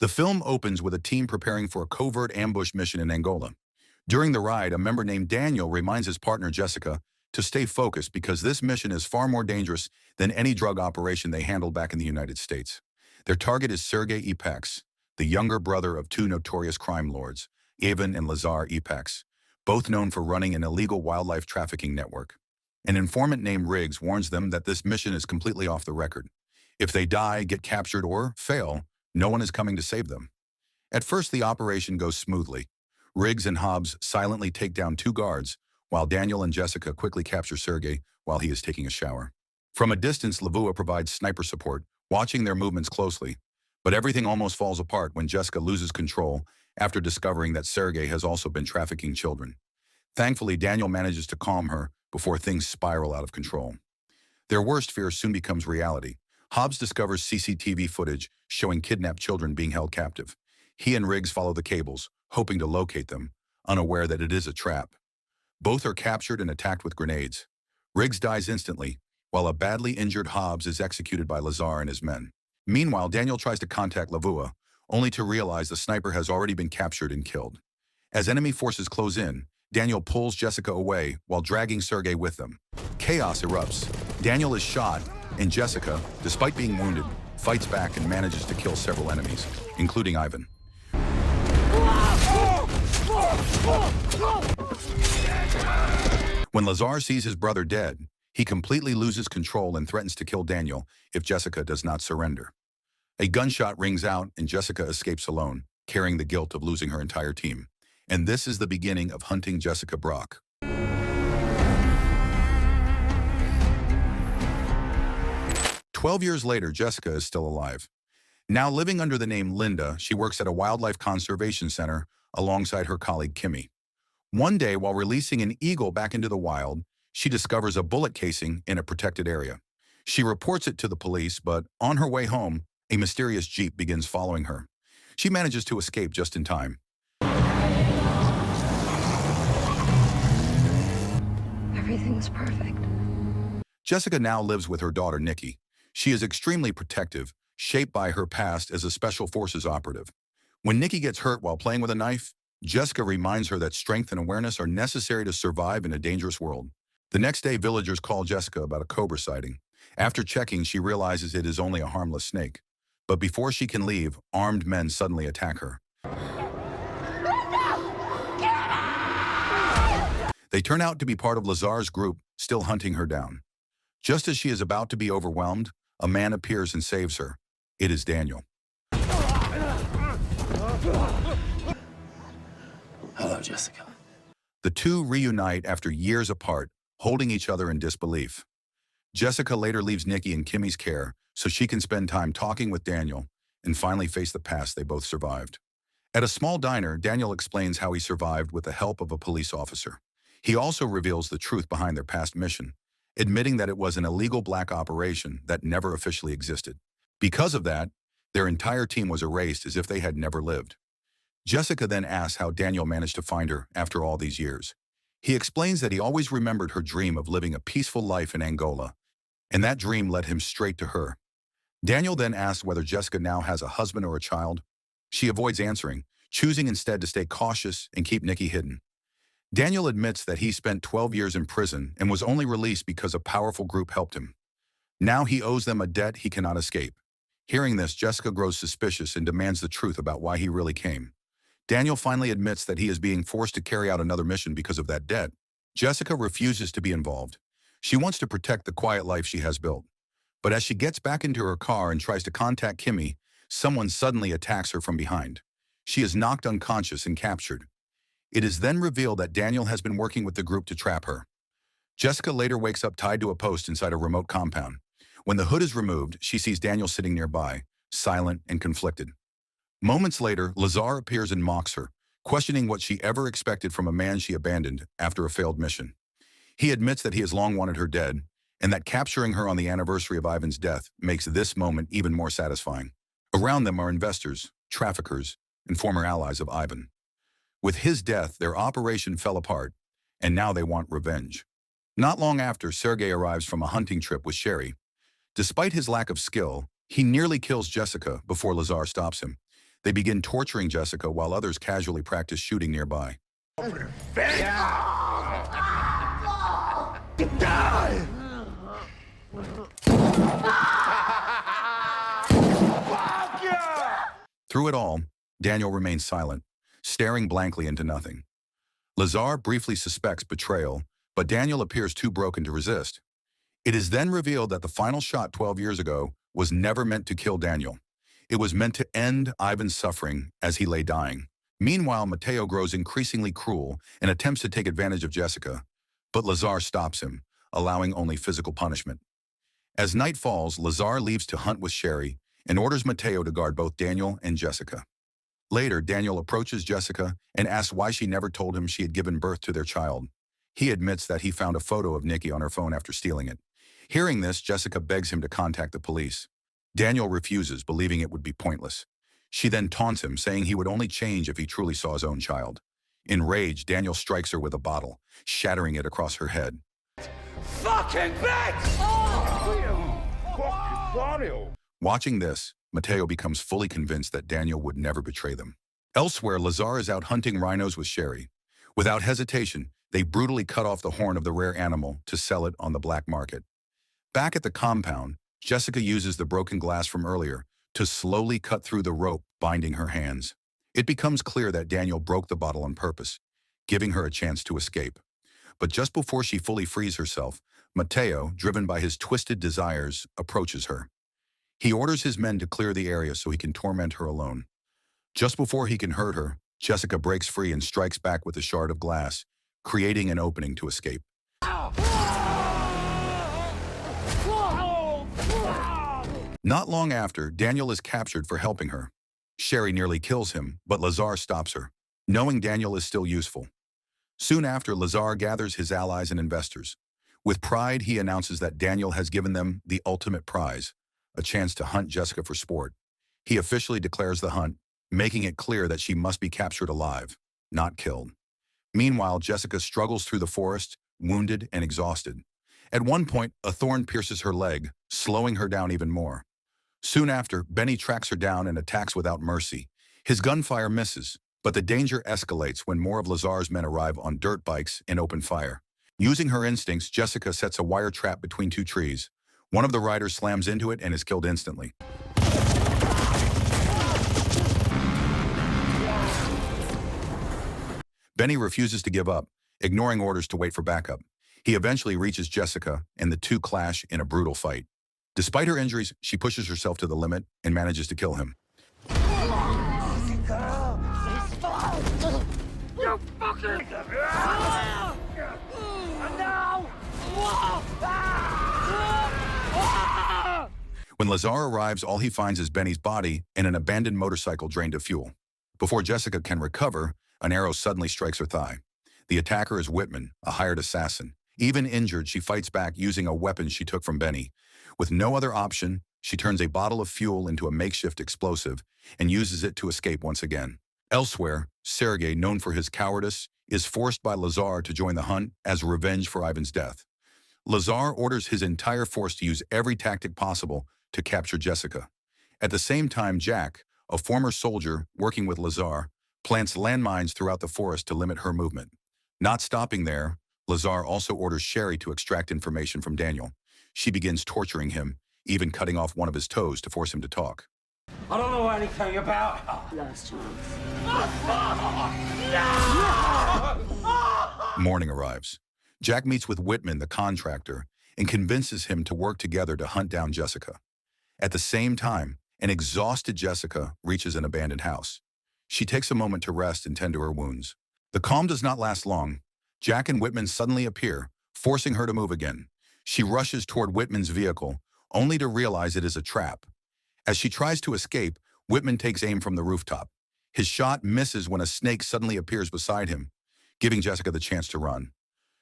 The film opens with a team preparing for a covert ambush mission in Angola. During the ride, a member named Daniel reminds his partner Jessica to stay focused because this mission is far more dangerous than any drug operation they handled back in the United States. Their target is Sergei Ipex, the younger brother of two notorious crime lords, Ivan and Lazar Ipex, both known for running an illegal wildlife trafficking network. An informant named Riggs warns them that this mission is completely off the record. If they die, get captured, or fail, no one is coming to save them. At first, the operation goes smoothly. Riggs and Hobbs silently take down two guards, while Daniel and Jessica quickly capture Sergei while he is taking a shower. From a distance, Lavua provides sniper support, watching their movements closely. But everything almost falls apart when Jessica loses control after discovering that Sergei has also been trafficking children. Thankfully, Daniel manages to calm her before things spiral out of control. Their worst fear soon becomes reality. Hobbs discovers CCTV footage showing kidnapped children being held captive. He and Riggs follow the cables, hoping to locate them, unaware that it is a trap. Both are captured and attacked with grenades. Riggs dies instantly, while a badly injured Hobbs is executed by Lazar and his men. Meanwhile, Daniel tries to contact Lavua, only to realize the sniper has already been captured and killed. As enemy forces close in, Daniel pulls Jessica away while dragging Sergei with them. Chaos erupts. Daniel is shot, and Jessica, despite being wounded, fights back and manages to kill several enemies, including Ivan. When Lazar sees his brother dead, he completely loses control and threatens to kill Daniel if Jessica does not surrender. A gunshot rings out and Jessica escapes alone, carrying the guilt of losing her entire team. And this is the beginning of hunting Jessica Brock. 12 years later, Jessica is still alive. Now living under the name Linda, she works at a wildlife conservation center alongside her colleague Kimmy. One day, while releasing an eagle back into the wild, she discovers a bullet casing in a protected area. She reports it to the police, but on her way home, a mysterious Jeep begins following her. She manages to escape just in time. Everything's perfect. Jessica now lives with her daughter Nikki. She is extremely protective, shaped by her past as a special forces operative. When Nikki gets hurt while playing with a knife, Jessica reminds her that strength and awareness are necessary to survive in a dangerous world. The next day, villagers call Jessica about a cobra sighting. After checking, she realizes it is only a harmless snake. But before she can leave, armed men suddenly attack her. They turn out to be part of Lazar's group, still hunting her down. Just as she is about to be overwhelmed, a man appears and saves her. It is Daniel. Hello, Jessica. The two reunite after years apart, holding each other in disbelief. Jessica later leaves Nikki in Kimmy's care so she can spend time talking with Daniel and finally face the past they both survived. At a small diner, Daniel explains how he survived with the help of a police officer. He also reveals the truth behind their past mission, admitting that it was an illegal black operation that never officially existed. Because of that, their entire team was erased as if they had never lived. Jessica then asks how Daniel managed to find her after all these years. He explains that he always remembered her dream of living a peaceful life in Angola, and that dream led him straight to her. Daniel then asks whether Jessica now has a husband or a child. She avoids answering, choosing instead to stay cautious and keep Nikki hidden. Daniel admits that he spent 12 years in prison and was only released because a powerful group helped him. Now he owes them a debt he cannot escape. Hearing this, Jessica grows suspicious and demands the truth about why he really came. Daniel finally admits that he is being forced to carry out another mission because of that debt. Jessica refuses to be involved. She wants to protect the quiet life she has built. But as she gets back into her car and tries to contact Kimmy, someone suddenly attacks her from behind. She is knocked unconscious and captured. It is then revealed that Daniel has been working with the group to trap her. Jessica later wakes up tied to a post inside a remote compound. When the hood is removed, she sees Daniel sitting nearby, silent and conflicted. Moments later, Lazar appears and mocks her, questioning what she ever expected from a man she abandoned after a failed mission. He admits that he has long wanted her dead, and that capturing her on the anniversary of Ivan's death makes this moment even more satisfying. Around them are investors, traffickers, and former allies of Ivan. With his death, their operation fell apart, and now they want revenge. Not long after, Sergei arrives from a hunting trip with Sherry. Despite his lack of skill, he nearly kills Jessica before Lazar stops him. They begin torturing Jessica while others casually practice shooting nearby. Through it all, Daniel remains silent, staring blankly into nothing. Lazar briefly suspects betrayal, but Daniel appears too broken to resist. It is then revealed that the final shot 12 years ago was never meant to kill Daniel. It was meant to end Ivan's suffering as he lay dying. Meanwhile, Mateo grows increasingly cruel and attempts to take advantage of Jessica, but Lazar stops him, allowing only physical punishment. As night falls, Lazar leaves to hunt with Sherry and orders Mateo to guard both Daniel and Jessica. Later, Daniel approaches Jessica and asks why she never told him she had given birth to their child. He admits that he found a photo of Nikki on her phone after stealing it. Hearing this, Jessica begs him to contact the police. Daniel refuses, believing it would be pointless. She then taunts him, saying he would only change if he truly saw his own child. Enraged, Daniel strikes her with a bottle, shattering it across her head. Fucking bitch! Watching this, Mateo becomes fully convinced that Daniel would never betray them. Elsewhere, Lazar is out hunting rhinos with Sherry. Without hesitation, they brutally cut off the horn of the rare animal to sell it on the black market. Back at the compound, Jessica uses the broken glass from earlier to slowly cut through the rope binding her hands. It becomes clear that Daniel broke the bottle on purpose, giving her a chance to escape. But just before she fully frees herself, Mateo, driven by his twisted desires, approaches her. He orders his men to clear the area so he can torment her alone. Just before he can hurt her, Jessica breaks free and strikes back with a shard of glass, creating an opening to escape. Not long after, Daniel is captured for helping her. Sherry nearly kills him, but Lazar stops her, knowing Daniel is still useful. Soon after, Lazar gathers his allies and investors. With pride, he announces that Daniel has given them the ultimate prize, a chance to hunt Jessica for sport. He officially declares the hunt, making it clear that she must be captured alive, not killed. Meanwhile, Jessica struggles through the forest, wounded and exhausted. At one point, a thorn pierces her leg, slowing her down even more. Soon after, Benny tracks her down and attacks without mercy. His gunfire misses, but the danger escalates when more of Lazar's men arrive on dirt bikes and open fire. Using her instincts, Jessica sets a wire trap between two trees. One of the riders slams into it and is killed instantly. Benny refuses to give up, ignoring orders to wait for backup. He eventually reaches Jessica, and the two clash in a brutal fight. Despite her injuries, she pushes herself to the limit and manages to kill him. You fucking... When Lazar arrives, all he finds is Benny's body and an abandoned motorcycle drained of fuel. Before Jessica can recover, an arrow suddenly strikes her thigh. The attacker is Whitman, a hired assassin. Even injured, she fights back using a weapon she took from Benny. With no other option, she turns a bottle of fuel into a makeshift explosive and uses it to escape once again. Elsewhere, Sergei, known for his cowardice, is forced by Lazar to join the hunt as revenge for Ivan's death. Lazar orders his entire force to use every tactic possible to capture Jessica. At the same time, Jack, a former soldier working with Lazar, plants landmines throughout the forest to limit her movement. Not stopping there, Lazar also orders Sherry to extract information from Daniel. She begins torturing him, even cutting off one of his toes to force him to talk. I don't know anything about... Last chance. Morning arrives. Jack meets with Whitman, the contractor, and convinces him to work together to hunt down Jessica. At the same time, an exhausted Jessica reaches an abandoned house. She takes a moment to rest and tend to her wounds. The calm does not last long. Jack and Whitman suddenly appear, forcing her to move again. She rushes toward Whitman's vehicle, only to realize it is a trap. As she tries to escape, Whitman takes aim from the rooftop. His shot misses when a snake suddenly appears beside him, giving Jessica the chance to run.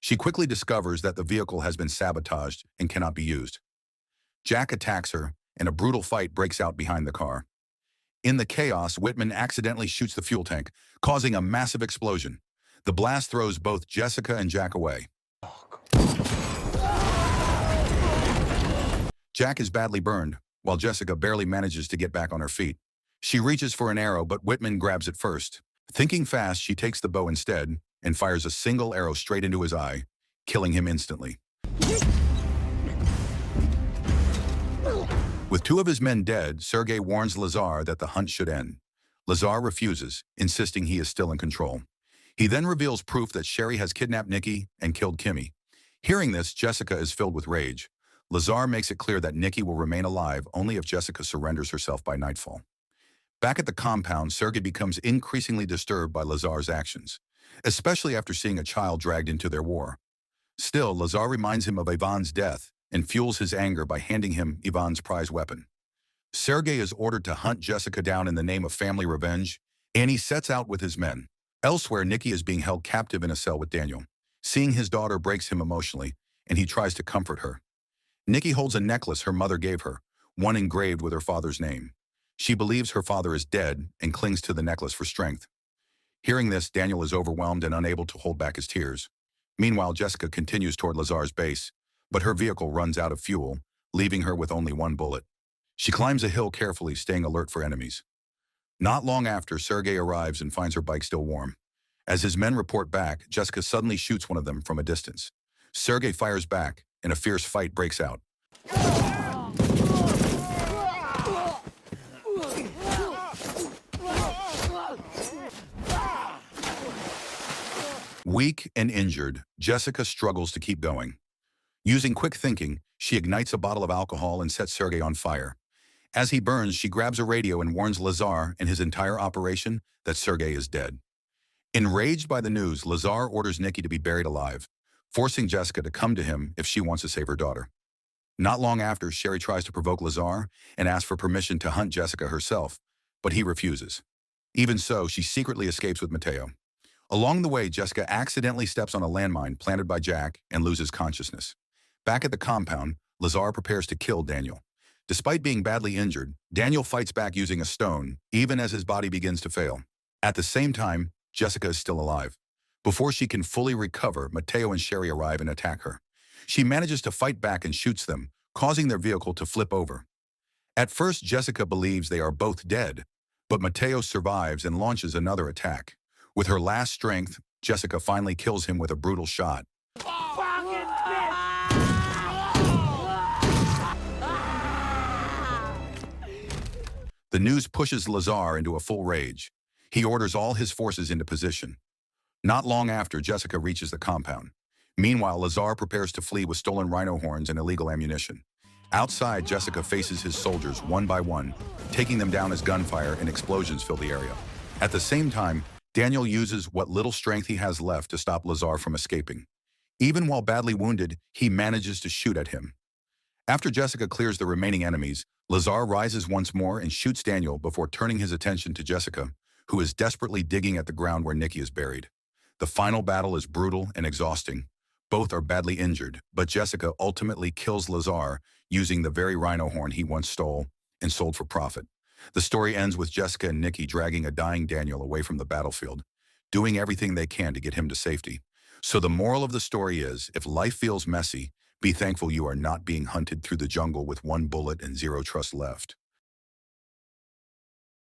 She quickly discovers that the vehicle has been sabotaged and cannot be used. Jack attacks her, and a brutal fight breaks out behind the car. In the chaos, Whitman accidentally shoots the fuel tank, causing a massive explosion. The blast throws both Jessica and Jack away. Jack is badly burned, while Jessica barely manages to get back on her feet. She reaches for an arrow, but Whitman grabs it first. Thinking fast, she takes the bow instead and fires a single arrow straight into his eye, killing him instantly. With two of his men dead, Sergei warns Lazar that the hunt should end. Lazar refuses, insisting he is still in control. He then reveals proof that Sherry has kidnapped Nikki and killed Kimmy. Hearing this, Jessica is filled with rage. Lazar makes it clear that Nikki will remain alive only if Jessica surrenders herself by nightfall. Back at the compound, Sergei becomes increasingly disturbed by Lazar's actions, especially after seeing a child dragged into their war. Still, Lazar reminds him of Ivan's death and fuels his anger by handing him Ivan's prize weapon. Sergei is ordered to hunt Jessica down in the name of family revenge, and he sets out with his men. Elsewhere, Nikki is being held captive in a cell with Daniel. Seeing his daughter breaks him emotionally, and he tries to comfort her. Nikki holds a necklace her mother gave her, one engraved with her father's name. She believes her father is dead and clings to the necklace for strength. Hearing this, Daniel is overwhelmed and unable to hold back his tears. Meanwhile, Jessica continues toward Lazar's base, but her vehicle runs out of fuel, leaving her with only one bullet. She climbs a hill carefully, staying alert for enemies. Not long after, Sergei arrives and finds her bike still warm. As his men report back, Jessica suddenly shoots one of them from a distance. Sergei fires back, and a fierce fight breaks out. Weak and injured, Jessica struggles to keep going. Using quick thinking, she ignites a bottle of alcohol and sets Sergei on fire. As he burns, she grabs a radio and warns Lazar and his entire operation that Sergei is dead. Enraged by the news, Lazar orders Nikki to be buried alive, forcing Jessica to come to him if she wants to save her daughter. Not long after, Sherry tries to provoke Lazar and asks for permission to hunt Jessica herself, but he refuses. Even so, she secretly escapes with Mateo. Along the way, Jessica accidentally steps on a landmine planted by Jack and loses consciousness. Back at the compound, Lazar prepares to kill Daniel. Despite being badly injured, Daniel fights back using a stone, even as his body begins to fail. At the same time, Jessica is still alive. Before she can fully recover, Mateo and Sherry arrive and attack her. She manages to fight back and shoots them, causing their vehicle to flip over. At first, Jessica believes they are both dead, but Mateo survives and launches another attack. With her last strength, Jessica finally kills him with a brutal shot. The news pushes Lazar into a full rage. He orders all his forces into position. Not long after, Jessica reaches the compound. Meanwhile, Lazar prepares to flee with stolen rhino horns and illegal ammunition. Outside, Jessica faces his soldiers one by one, taking them down as gunfire and explosions fill the area. At the same time, Daniel uses what little strength he has left to stop Lazar from escaping. Even while badly wounded, he manages to shoot at him. After Jessica clears the remaining enemies, Lazar rises once more and shoots Daniel before turning his attention to Jessica, who is desperately digging at the ground where Nikki is buried. The final battle is brutal and exhausting. Both are badly injured, but Jessica ultimately kills Lazar using the very rhino horn he once stole and sold for profit. The story ends with Jessica and Nikki dragging a dying Daniel away from the battlefield, doing everything they can to get him to safety. So the moral of the story is, if life feels messy, be thankful you are not being hunted through the jungle with one bullet and zero trust left.